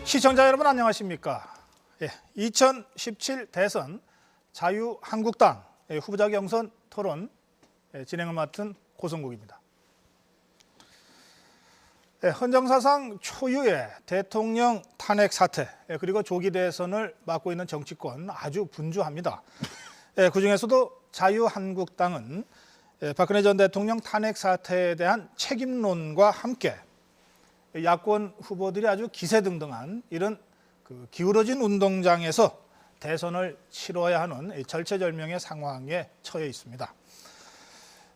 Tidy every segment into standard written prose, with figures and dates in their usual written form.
시청자 여러분 안녕하십니까? 2017 대선 자유한국당 후보자 경선 토론 진행을 맡은 고성국입니다. 헌정사상 초유의 대통령 탄핵 사태 그리고 조기 대선을 맡고 있는 정치권 아주 분주합니다. 그중에서도 자유한국당은 박근혜 전 대통령 탄핵 사태에 대한 책임론과 함께 야권 후보들이 아주 기세등등한 이런 기울어진 운동장에서 대선을 치러야 하는 절체절명의 상황에 처해 있습니다.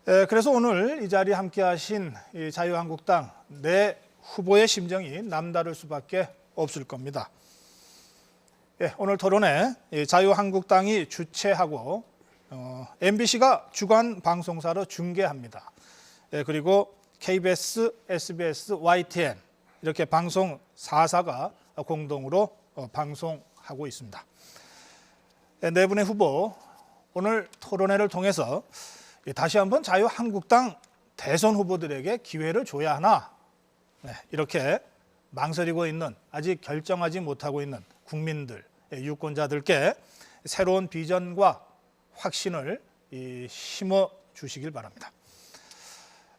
그래서 오늘 이 자리에 함께하신 자유한국당 네 후보의 심정이 남다를 수밖에 없을 겁니다. 오늘 토론에 자유한국당이 주최하고 MBC가 주간 방송사로 중계합니다. 그리고 KBS, SBS, YTN 이렇게 방송 4사가 공동으로 방송하고 있습니다. 네 분의 후보 오늘 토론회를 통해서 다시 한번 자유한국당 대선 후보들에게 기회를 줘야 하나 이렇게 망설이고 있는 아직 결정하지 못하고 있는 국민들, 유권자들께 새로운 비전과 확신을 심어 주시길 바랍니다.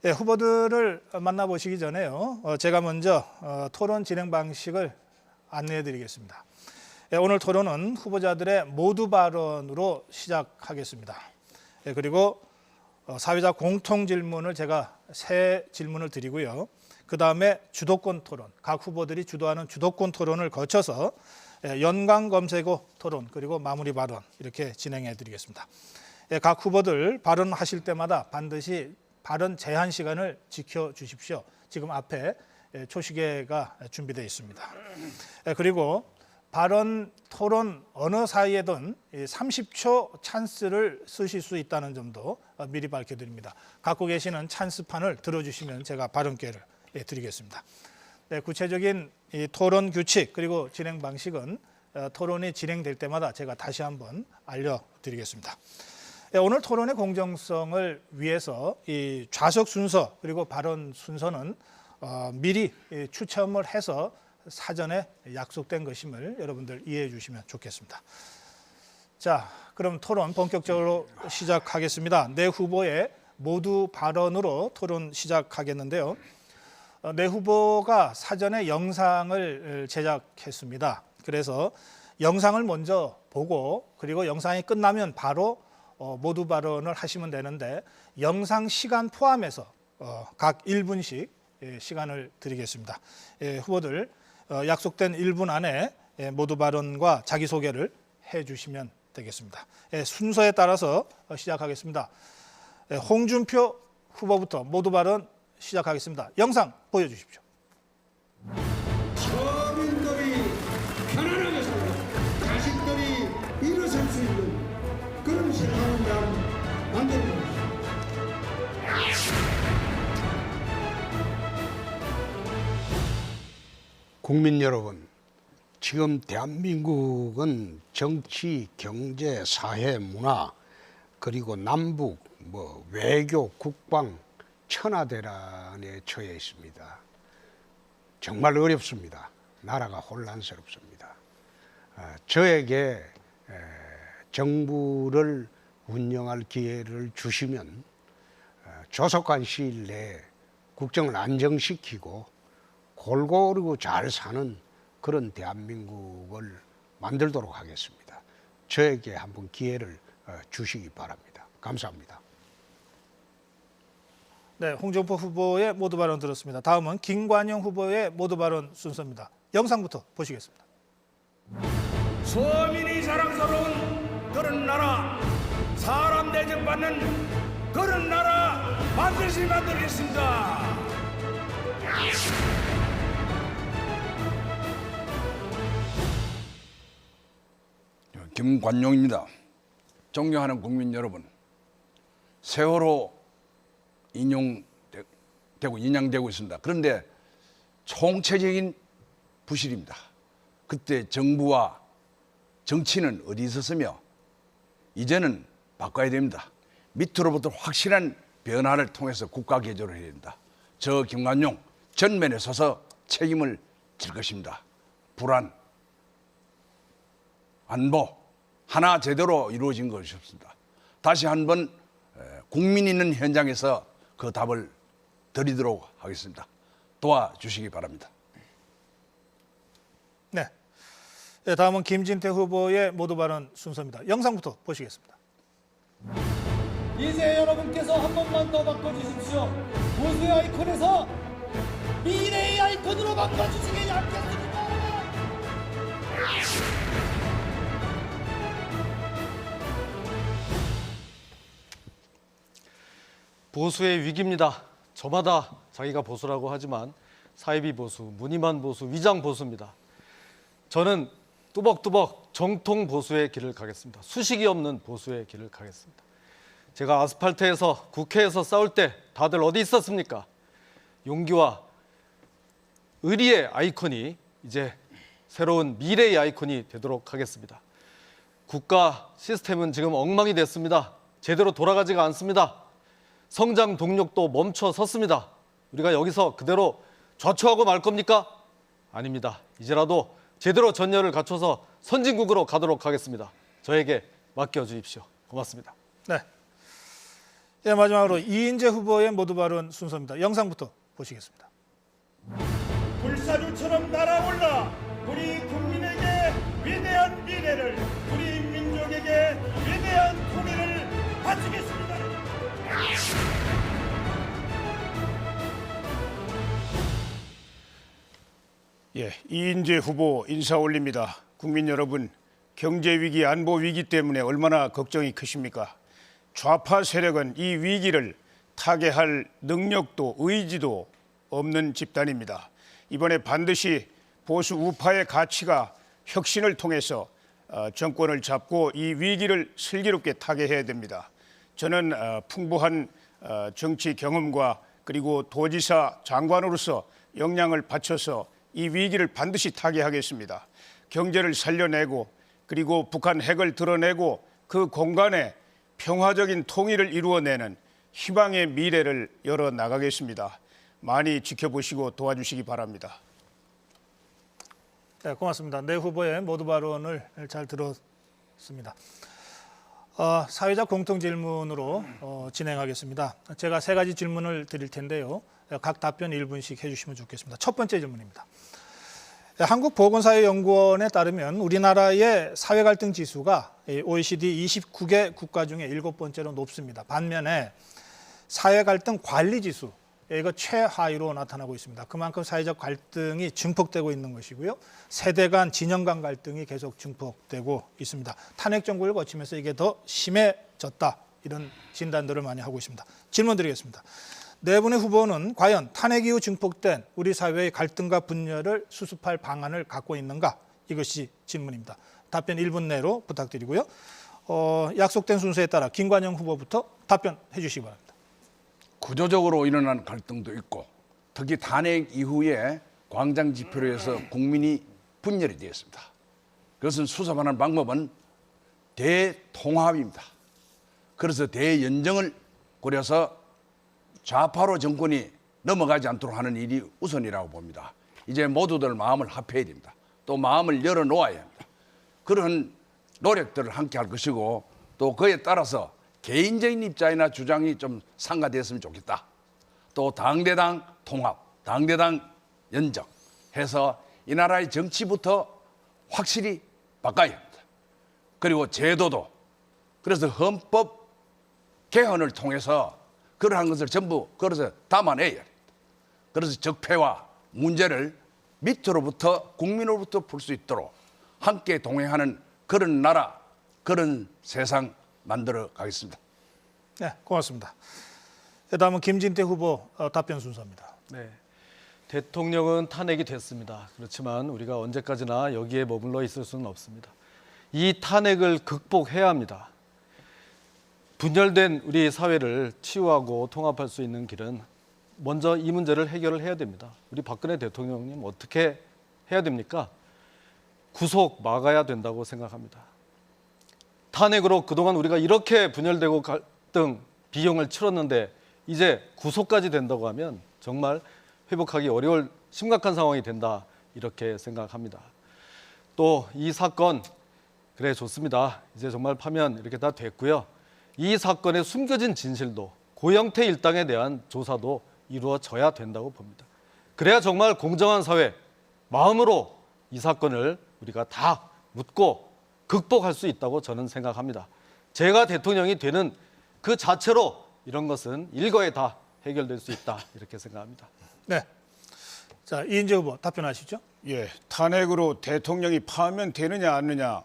후보들을 만나보시기 전에요. 제가 먼저 토론 진행 방식을 안내해 드리겠습니다. 오늘 토론은 후보자들의 모두 발언으로 시작하겠습니다. 그리고 사회자 공통 질문을 제가 세 질문을 드리고요. 그 다음에 주도권 토론, 각 후보들이 주도하는 주도권 토론을 거쳐서 연관 검색어 토론 그리고 마무리 발언 이렇게 진행해 드리겠습니다. 각 후보들 발언하실 때마다 반드시 발언 제한 시간을 지켜주십시오. 지금 앞에 초시계가 준비되어 있습니다. 그리고 발언, 토론 어느 사이에든 30초 찬스를 쓰실 수 있다는 점도 미리 밝혀드립니다. 갖고 계시는 찬스판을 들어주시면 제가 발언 기회를 드리겠습니다. 구체적인 이 토론 규칙 그리고 진행 방식은 토론이 진행될 때마다 제가 다시 한번 알려드리겠습니다. 오늘 토론의 공정성을 위해서 이 좌석 순서 그리고 발언 순서는 미리 추첨을 해서 사전에 약속된 것임을 여러분들 이해해 주시면 좋겠습니다. 자, 그럼 토론 본격적으로 시작하겠습니다. 네 후보의 모두 발언으로 토론 시작하겠는데요. 네 후보가 사전에 영상을 제작했습니다. 그래서 영상을 먼저 보고 그리고 영상이 끝나면 바로 모두 발언을 하시면 되는데 영상 시간 포함해서 각 1분씩 시간을 드리겠습니다. 후보들 약속된 1분 안에 모두 발언과 자기소개를 해주시면 되겠습니다. 순서에 따라서 시작하겠습니다. 홍준표 후보부터 모두 발언 시작하겠습니다. 영상 보여주십시오. 서민들이 편안하게 살고 자식들이 일어설 수 있는 그런 세상을 만들고 국민 여러분, 지금 대한민국은 정치, 경제, 사회, 문화 그리고 남북, 외교, 국방 천하대란에 처해 있습니다. 정말 어렵습니다. 나라가 혼란스럽습니다. 저에게 정부를 운영할 기회를 주시면 조속한 시일 내에 국정을 안정시키고 골고루 잘 사는 그런 대한민국을 만들도록 하겠습니다. 저에게 한번 기회를 주시기 바랍니다. 감사합니다. 네, 홍준표 후보의 모두 발언 들었습니다. 다음은 김관영 후보의 모두 발언 순서입니다. 영상부터 보시겠습니다. 서민이 자랑스러운 그런 나라, 사람 대접받는 그런 나라 만들겠습니다. 김관용입니다. 존경하는 국민 여러분, 세월호 인양되고 있습니다. 그런데 총체적인 부실입니다. 그때 정부와 정치는 어디 있었으며 이제는 바꿔야 됩니다. 밑으로부터 확실한 변화를 통해서 국가 개조를 해야 된다. 저 김관용 전면에 서서 책임을 질 것입니다. 불안, 안보 하나 제대로 이루어진 것이 없습니다. 다시 한번 국민 있는 현장에서 그 답을 드리도록 하겠습니다. 도와주시기 바랍니다. 네. 네, 다음은 김진태 후보의 모두 발언 순서입니다. 영상부터 보시겠습니다. 이제 여러분께서 한 번만 더 바꿔주십시오. 보수의 아이콘에서 미래의 아이콘으로 바꿔주시지 않겠습니까? 보수의 위기입니다. 저마다 자기가 보수라고 하지만 사이비 보수, 무늬만 보수, 위장 보수입니다. 저는 뚜벅뚜벅 정통 보수의 길을 가겠습니다. 수식이 없는 보수의 길을 가겠습니다. 제가 아스팔트에서 국회에서 싸울 때 다들 어디 있었습니까? 용기와 의리의 아이콘이 이제 새로운 미래의 아이콘이 되도록 하겠습니다. 국가 시스템은 지금 엉망이 됐습니다. 제대로 돌아가지가 않습니다. 성장 동력도 멈춰 섰습니다. 우리가 여기서 그대로 좌초하고 말 겁니까? 아닙니다. 이제라도 제대로 전열을 갖춰서 선진국으로 가도록 하겠습니다. 저에게 맡겨주십시오. 고맙습니다. 네. 네, 마지막으로 이인재 후보의 모두 발언 순서입니다. 영상부터 보시겠습니다. 불사조처럼 날아올라 우리 국민에게 위대한 미래를, 우리 민족에게 위대한 통일을 바치겠습니다. 예, 이인재 후보 인사 올립니다. 국민 여러분, 경제 위기, 안보 위기 때문에 얼마나 걱정이 크십니까? 좌파 세력은 이 위기를 타개할 능력도 의지도 없는 집단입니다. 이번에 반드시 보수 우파의 가치가 혁신을 통해서 정권을 잡고 이 위기를 슬기롭게 타개해야 됩니다. 저는 풍부한 정치 경험과 그리고 도지사 장관으로서 역량을 바쳐서 이 위기를 반드시 타개하겠습니다. 경제를 살려내고 그리고 북한 핵을 드러내고 그 공간에 평화적인 통일을 이루어내는 희망의 미래를 열어 나가겠습니다. 많이 지켜보시고 도와주시기 바랍니다. 네, 고맙습니다. 네 후보의 모두 발언을 잘 들었습니다. 사회적 공통 질문으로 진행하겠습니다. 제가 세 가지 질문을 드릴 텐데요. 각 답변 1분씩 해주시면 좋겠습니다. 첫 번째 질문입니다. 한국보건사회연구원에 따르면 우리나라의 사회 갈등 지수가 OECD 29개 국가 중에 7번째로 높습니다. 반면에 사회 갈등 관리 지수, 이거 최하위로 나타나고 있습니다. 그만큼 사회적 갈등이 증폭되고 있는 것이고요. 세대 간, 진영 간 갈등이 계속 증폭되고 있습니다. 탄핵 정국을 거치면서 이게 더 심해졌다. 이런 진단들을 많이 하고 있습니다. 질문 드리겠습니다. 네 분의 후보는 과연 탄핵 이후 증폭된 우리 사회의 갈등과 분열을 수습할 방안을 갖고 있는가? 이것이 질문입니다. 답변 1분 내로 부탁드리고요. 약속된 순서에 따라 김관영 후보부터 답변해 주시기 바랍니다. 구조적으로 일어난 갈등도 있고 특히 탄핵 이후에 광장 집회로 해서 국민이 분열이 되었습니다. 그것은 수습하는 방법은 대통합입니다. 그래서 대연정을 꾸려서 좌파로 정권이 넘어가지 않도록 하는 일이 우선이라고 봅니다. 이제 모두들 마음을 합해야 됩니다. 또 마음을 열어놓아야 합니다. 그런 노력들을 함께 할 것이고 또 그에 따라서 개인적인 입장이나 주장이 좀 상가됐으면 좋겠다. 또 당대당 통합, 당대당 연정 해서 이 나라의 정치부터 확실히 바꿔야 합니다. 그리고 제도도 그래서 헌법 개헌을 통해서 그러한 것을 전부 그래서 담아내야 합니다. 그래서 적폐와 문제를 밑으로부터 국민으로부터 풀 수 있도록 함께 동행하는 그런 나라, 그런 세상 만들어 가겠습니다. 네, 고맙습니다. 다음은 김진태 후보 답변 순서입니다. 네, 대통령은 탄핵이 됐습니다. 그렇지만 우리가 언제까지나 여기에 머물러 있을 수는 없습니다. 이 탄핵을 극복해야 합니다. 분열된 우리 사회를 치유하고 통합할 수 있는 길은 먼저 이 문제를 해결을 해야 됩니다. 우리 박근혜 대통령님 어떻게 해야 됩니까? 구속 막아야 된다고 생각합니다. 탄핵으로 그동안 우리가 이렇게 분열되고 갈등 비용을 치렀는데 이제 구속까지 된다고 하면 정말 회복하기 어려울 심각한 상황이 된다 이렇게 생각합니다. 또 이 사건 그래 좋습니다. 이제 정말 파면 이렇게 다 됐고요. 이 사건의 숨겨진 진실도 고영태 일당에 대한 조사도 이루어져야 된다고 봅니다. 그래야 정말 공정한 사회, 마음으로 이 사건을 우리가 다 묻고 극복할 수 있다고 저는 생각합니다. 제가 대통령이 되는 그 자체로 이런 것은 일거에 다 해결될 수 있다 이렇게 생각합니다. 네. 자, 이인재 후보 답변하시죠. 예, 탄핵으로 대통령이 파면되느냐 안 되느냐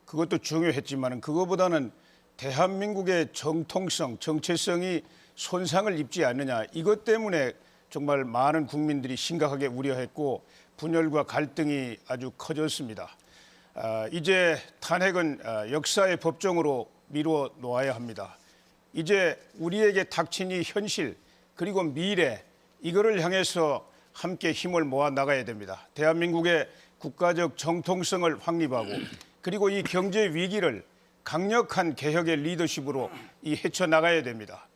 그것도 중요했지만 그거보다는 대한민국의 정통성, 정체성이 손상을 입지 않느냐 이것 때문에 정말 많은 국민들이 심각하게 우려했고 분열과 갈등이 아주 커졌습니다. 이제 탄핵은 역사의 법정으로 미루어 놓아야 합니다. 이제 우리에게 닥친 이 현실 그리고 미래 이거를 향해서 함께 힘을 모아 나가야 됩니다. 대한민국의 국가적 정통성을 확립하고 그리고 이 경제 위기를 강력한 개혁의 리더십으로 헤쳐나가야 됩니다.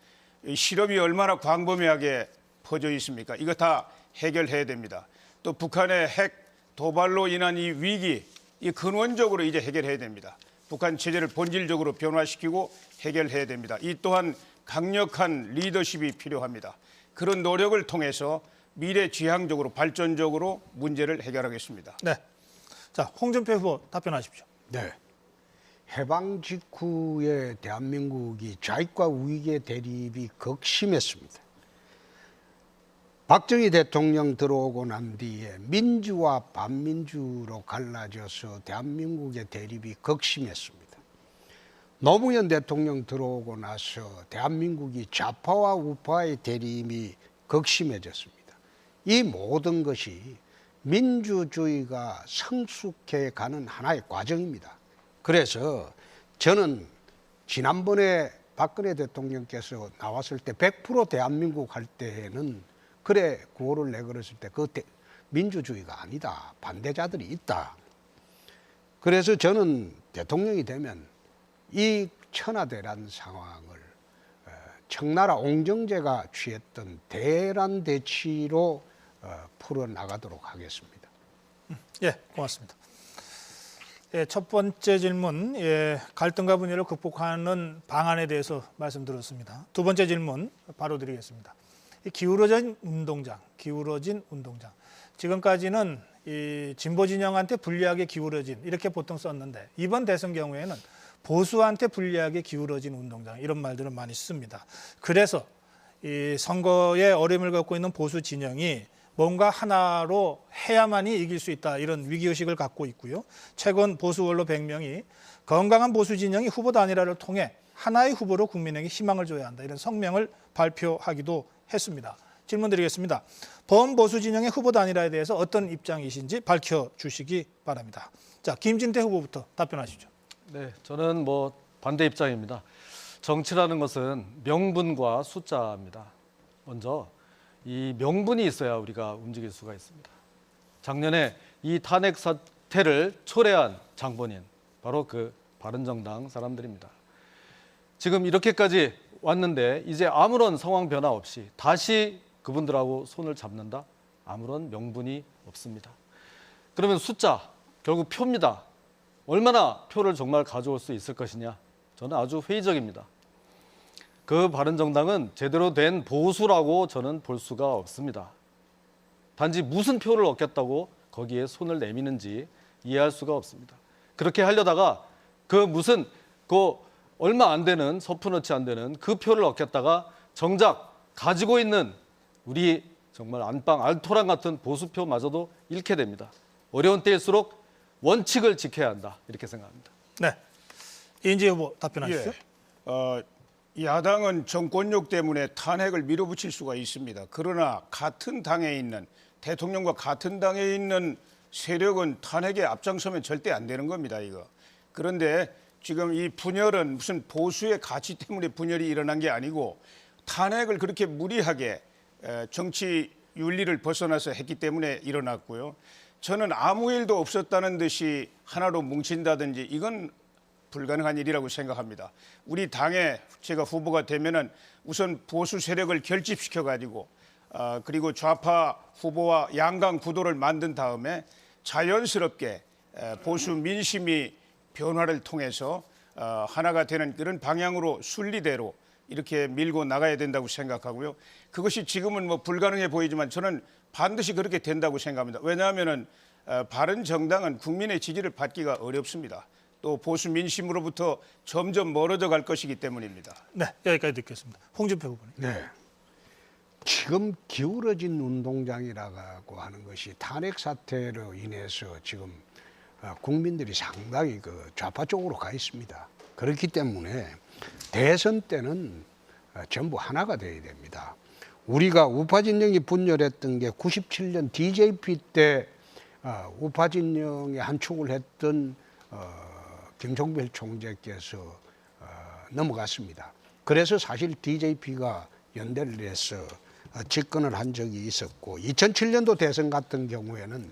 이 실업이 얼마나 광범위하게 퍼져 있습니까? 이거 다 해결해야 됩니다. 또 북한의 핵 도발로 인한 이 위기, 이 근원적으로 이제 해결해야 됩니다. 북한 체제를 본질적으로 변화시키고 해결해야 됩니다. 이 또한 강력한 리더십이 필요합니다. 그런 노력을 통해서 미래지향적으로 발전적으로 문제를 해결하겠습니다. 네. 자, 홍준표 후보 답변하십시오. 네. 해방 직후에 대한민국이 좌익과 우익의 대립이 극심했습니다. 박정희 대통령 들어오고 난 뒤에 민주와 반민주로 갈라져서 대한민국의 대립이 극심했습니다. 노무현 대통령 들어오고 나서 대한민국이 좌파와 우파의 대립이 극심해졌습니다. 이 모든 것이 민주주의가 성숙해 가는 하나의 과정입니다. 그래서 저는 지난번에 박근혜 대통령께서 나왔을 때 100% 대한민국 할 때에는 그래 구호를 내걸었을 때 그 민주주의가 아니다. 반대자들이 있다. 그래서 저는 대통령이 되면 이 천하대란 상황을 청나라 옹정제가 취했던 대란 대치로 풀어나가도록 하겠습니다. 예, 고맙습니다. 예, 첫 번째 질문, 갈등과 분열을 극복하는 방안에 대해서 말씀드렸습니다. 두 번째 질문 바로 드리겠습니다. 이 기울어진 운동장. 지금까지는 이 진보 진영한테 불리하게 기울어진 이렇게 보통 썼는데 이번 대선 경우에는 보수한테 불리하게 기울어진 운동장 이런 말들을 많이 씁니다. 그래서 이 선거에 어려움을 겪고 있는 보수 진영이 뭔가 하나로 해야만이 이길 수 있다 이런 위기의식을 갖고 있고요. 최근 보수 원로 100명이 건강한 보수 진영이 후보 단일화를 통해 하나의 후보로 국민에게 희망을 줘야 한다 이런 성명을 발표하기도 했습니다. 질문 드리겠습니다. 범보수 진영의 후보 단일화에 대해서 어떤 입장이신지 밝혀주시기 바랍니다. 자, 김진태 후보부터 답변하시죠. 네, 저는 반대 입장입니다. 정치라는 것은 명분과 숫자입니다. 먼저 이 명분이 있어야 우리가 움직일 수가 있습니다. 작년에 이 탄핵 사태를 초래한 장본인 바로 그 바른정당 사람들입니다. 지금 이렇게까지 왔는데 이제 아무런 상황 변화 없이 다시 그분들하고 손을 잡는다? 아무런 명분이 없습니다. 그러면 숫자, 결국 표입니다. 얼마나 표를 정말 가져올 수 있을 것이냐? 저는 아주 회의적입니다. 그 바른정당은 제대로 된 보수라고 저는 볼 수가 없습니다. 단지 무슨 표를 얻겠다고 거기에 손을 내미는지 이해할 수가 없습니다. 그렇게 하려다가 얼마 안 되는 서푼어치 안 되는 그 표를 얻겠다가 정작 가지고 있는 우리 정말 안방 알토란 같은 보수표마저도 잃게 됩니다. 어려운 때일수록 원칙을 지켜야 한다 이렇게 생각합니다. 네, 이인재 후보 답변하시죠. 야당은 정권력 때문에 탄핵을 밀어붙일 수가 있습니다. 그러나 같은 당에 있는 대통령과 같은 당에 있는 세력은 탄핵에 앞장서면 절대 안 되는 겁니다. 이거. 그런데 지금 이 분열은 무슨 보수의 가치 때문에 분열이 일어난 게 아니고 탄핵을 그렇게 무리하게 정치 윤리를 벗어나서 했기 때문에 일어났고요. 저는 아무 일도 없었다는 듯이 하나로 뭉친다든지 이건 불가능한 일이라고 생각합니다. 우리 당에 제가 후보가 되면은 우선 보수 세력을 결집시켜 가지고 그리고 좌파 후보와 양강 구도를 만든 다음에 자연스럽게 보수 민심이 변화를 통해서 하나가 되는 그런 방향으로 순리대로 이렇게 밀고 나가야 된다고 생각하고요. 그것이 지금은 뭐 불가능해 보이지만 저는 반드시 그렇게 된다고 생각합니다. 왜냐하면은 바른 정당은 국민의 지지를 받기가 어렵습니다. 또 보수 민심으로부터 점점 멀어져 갈 것이기 때문입니다. 네, 여기까지 듣겠습니다. 홍준표 후보님. 네. 지금 기울어진 운동장이라고 하는 것이 탄핵 사태로 인해서 지금 국민들이 상당히 그 좌파 쪽으로 가 있습니다. 그렇기 때문에 대선 때는 전부 하나가 되어야 됩니다. 우리가 우파 진영이 분열했던 게 97년 DJP 때 우파 진영의 한 축을 했던 김종필 총재께서 넘어갔습니다. 그래서 사실 DJP가 연대를 해서 집권을 한 적이 있었고 2007년도 대선 같은 경우에는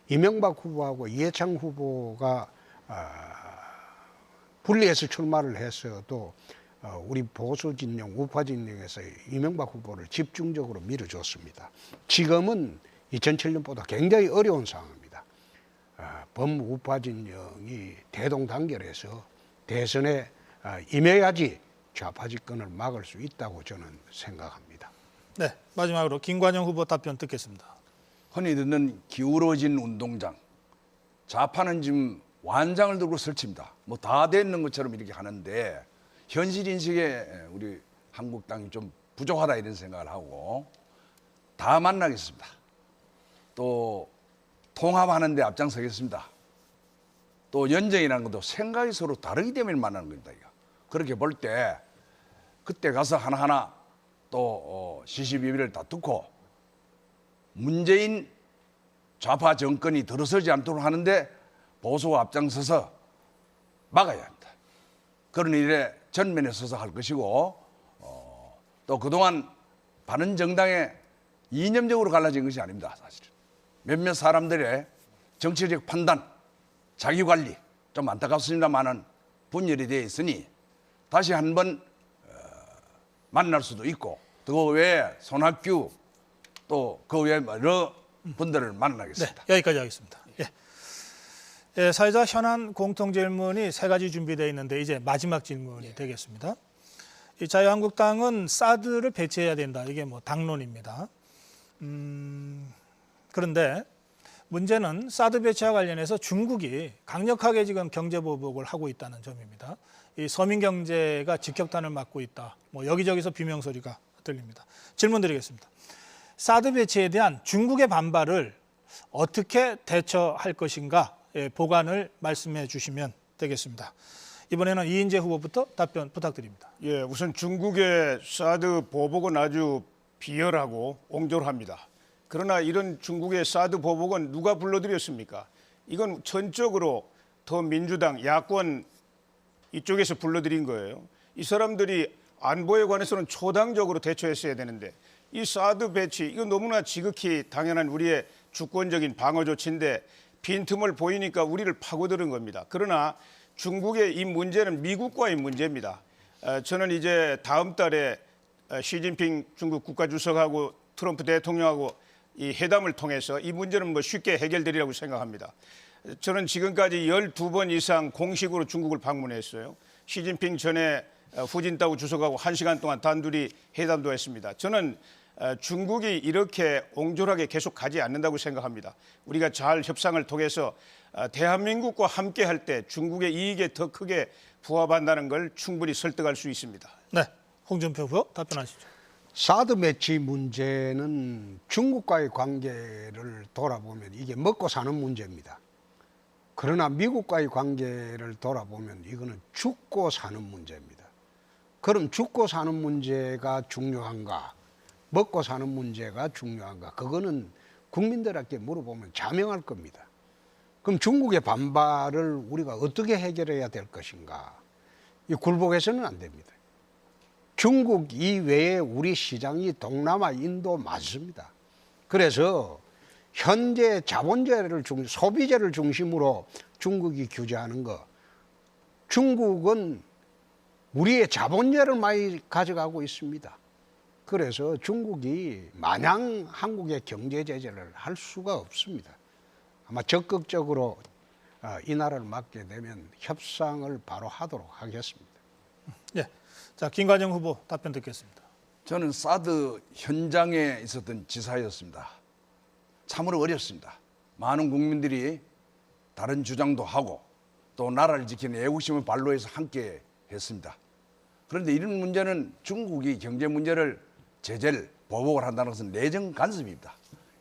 이명박 후보하고 이해창 후보가 분리해서 출마를 해서도 우리 보수 진영, 우파 진영에서 이명박 후보를 집중적으로 밀어줬습니다. 지금은 2007년보다 굉장히 어려운 상황입니다. 범우파 진영이 대동단결해서 대선에 임해야지 좌파 집권을 막을 수 있다고 저는 생각합니다. 네, 마지막으로 김관영 후보 답변 듣겠습니다. 흔히 듣는 기울어진 운동장. 좌파는 지금 완장을 들고 설칩니다. 뭐 다 되는 것처럼 이렇게 하는데 현실 인식에 우리 한국당이 좀 부족하다 이런 생각을 하고 다 만나겠습니다. 또 통합하는 데 앞장서겠습니다. 또 연정이라는 것도 생각이 서로 다르기 때문에 만나는 겁니다. 이거. 그렇게 볼 때 그때 가서 하나하나 또 시시비비를 다투고 문재인 좌파 정권이 들어서지 않도록 하는데 보수가 앞장서서 막아야 합니다. 그런 일에 전면에 서서 할 것이고 또 그동안 바른정당에 이념적으로 갈라진 것이 아닙니다. 사실은 몇몇 사람들의 정치적 판단, 자기관리 좀 안타깝습니다만은 분열이 되어 있으니 다시 한번 만날 수도 있고 그 외에 손학규 또 그 외에 여러 분들을 네, 만나겠습니다. 여기까지 하겠습니다. 예, 사회자 현안 공통 질문이 3가지 준비되어 있는데 이제 마지막 질문이 되겠습니다. 이 자유한국당은 사드를 배치해야 된다. 이게 뭐 당론입니다. 그런데 문제는 사드 배치와 관련해서 중국이 강력하게 지금 경제 보복을 하고 있다는 점입니다. 이 서민 경제가 직격탄을 맞고 있다. 뭐 여기저기서 비명소리가 들립니다. 질문 드리겠습니다. 사드 배치에 대한 중국의 반발을 어떻게 대처할 것인가 보관을 말씀해 주시면 되겠습니다. 이번에는 이인재 후보부터 답변 부탁드립니다. 예, 우선 중국의 사드 보복은 아주 비열하고 옹졸합니다. 그러나 이런 중국의 사드 보복은 누가 불러들였습니까? 이건 전적으로 더 민주당 야권 이쪽에서 불러들인 거예요. 이 사람들이 안보에 관해서는 초당적으로 대처했어야 되는데 이 사드 배치 이거 너무나 지극히 당연한 우리의 주권적인 방어 조치인데 빈틈을 보이니까 우리를 파고드는 겁니다. 그러나 중국의 이 문제는 미국과의 문제입니다. 저는 이제 다음 달에 시진핑 중국 국가주석하고 트럼프 대통령하고 이 회담을 통해서 이 문제는 뭐 쉽게 해결되리라고 생각합니다. 저는 지금까지 12번 이상 공식으로 중국을 방문했어요. 시진핑 전에 후진타오 주석하고 1시간 동안 단둘이 회담도 했습니다. 저는 중국이 이렇게 옹졸하게 계속 가지 않는다고 생각합니다. 우리가 잘 협상을 통해서 대한민국과 함께 할 때 중국의 이익에 더 크게 부합한다는 걸 충분히 설득할 수 있습니다. 네, 홍준표 후보 답변하시죠. 사드 배치 문제는 중국과의 관계를 돌아보면 이게 먹고 사는 문제입니다. 그러나 미국과의 관계를 돌아보면 이거는 죽고 사는 문제입니다. 그럼 죽고 사는 문제가 중요한가? 먹고 사는 문제가 중요한가? 그거는 국민들에게 물어보면 자명할 겁니다. 그럼 중국의 반발을 우리가 어떻게 해결해야 될 것인가? 이 굴복해서는 안 됩니다. 중국 이외에 우리 시장이 동남아, 인도 많습니다. 그래서 현재 자본제를 소비제를 중심으로 중국이 규제하는 거, 중국은 우리의 자본제를 많이 가져가고 있습니다. 그래서 중국이 마냥 한국의 경제 제재를 할 수가 없습니다. 아마 적극적으로 이 나라를 맡게 되면 협상을 바로 하도록 하겠습니다. 예. 자, 김관영 후보 답변 듣겠습니다. 저는 사드 현장에 있었던 지사였습니다. 참으로 어렵습니다. 많은 국민들이 다른 주장도 하고 또 나라를 지키는 애국심을 발로해서 함께 했습니다. 그런데 이런 문제는 중국이 경제 문제를 제재를 보복을 한다는 것은 내정 간섭입니다.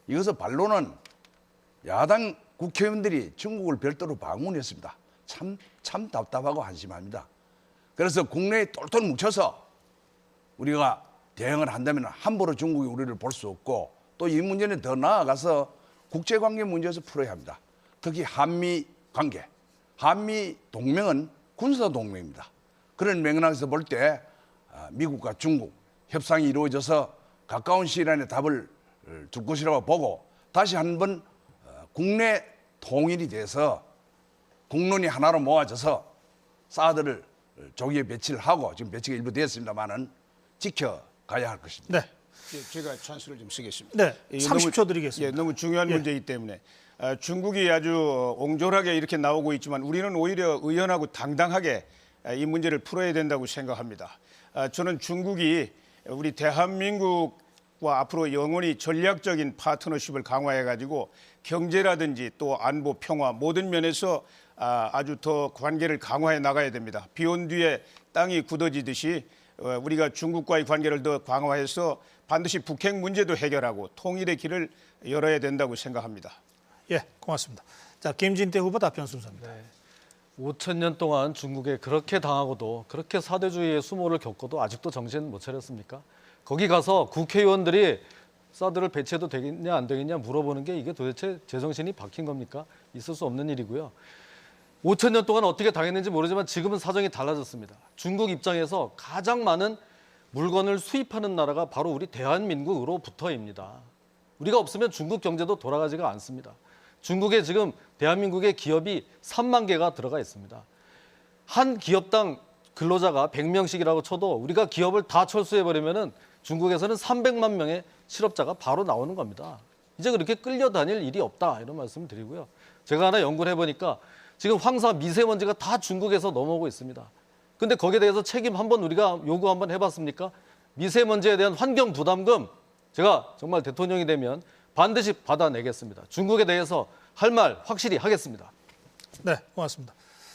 이것을 반로는 야당 국회의원들이 중국을 별도로 방문했습니다. 참 답답하고 한심합니다. 그래서 국내에 똘똘 뭉쳐서 우리가 대응을 한다면 함부로 중국이 우리를 볼 수 없고 또 이 문제는 더 나아가서 국제관계 문제에서 풀어야 합니다. 특히 한미 관계, 한미 동맹은 군사 동맹입니다. 그런 맥락에서 볼 때 미국과 중국 협상이 이루어져서 가까운 시일 안에 답을 줄 것이라고 보고 다시 한번 국내 통일이 돼서 국론이 하나로 모아져서 사드를 조기에 배치를 하고 지금 배치가 일부 되었습니다만은 지켜가야 할 것입니다. 네. 제가 찬스를 좀 쓰겠습니다. 네. 이게 30초 드리겠습니다. 예, 너무 중요한 문제이기 때문에 중국이 아주 옹졸하게 이렇게 나오고 있지만 우리는 오히려 의연하고 당당하게 이 문제를 풀어야 된다고 생각합니다. 저는 중국이 우리 대한민국과 앞으로 영원히 전략적인 파트너십을 강화해가지고 경제라든지 또 안보, 평화 모든 면에서 아주 더 관계를 강화해 나가야 됩니다. 비온 뒤에 땅이 굳어지듯이 우리가 중국과의 관계를 더 강화해서 반드시 북핵 문제도 해결하고 통일의 길을 열어야 된다고 생각합니다. 예, 고맙습니다. 자, 김진태 후보 답변 순서입니다. 5,000년 동안 중국에 그렇게 당하고도 그렇게 사대주의의 수모를 겪어도 아직도 정신 못 차렸습니까? 거기 가서 국회의원들이 사드를 배치해도 되겠냐 안 되겠냐 물어보는 게 이게 도대체 제정신이 박힌 겁니까? 있을 수 없는 일이고요. 5,000년 동안 어떻게 당했는지 모르지만 지금은 사정이 달라졌습니다. 중국 입장에서 가장 많은 물건을 수입하는 나라가 바로 우리 대한민국으로부터입니다. 우리가 없으면 중국 경제도 돌아가지가 않습니다. 중국에 지금 대한민국의 기업이 3만 개가 들어가 있습니다. 한 기업당 근로자가 100명씩이라고 쳐도 우리가 기업을 다 철수해버리면은 중국에서는 300만 명의 실업자가 바로 나오는 겁니다. 이제 그렇게 끌려다닐 일이 없다 이런 말씀 드리고요. 제가 하나 연구를 해보니까 지금 황사 미세먼지가 다 중국에서 넘어오고 있습니다. 근데 거기에 대해서 책임 한번 우리가 요구 한번 해봤습니까? 미세먼지에 대한 환경 부담금 제가 정말 대통령이 되면 반드시 받아내겠습니다. 중국에 대해서 할 말 확실히 하겠습니다. 네, 고맙습니다.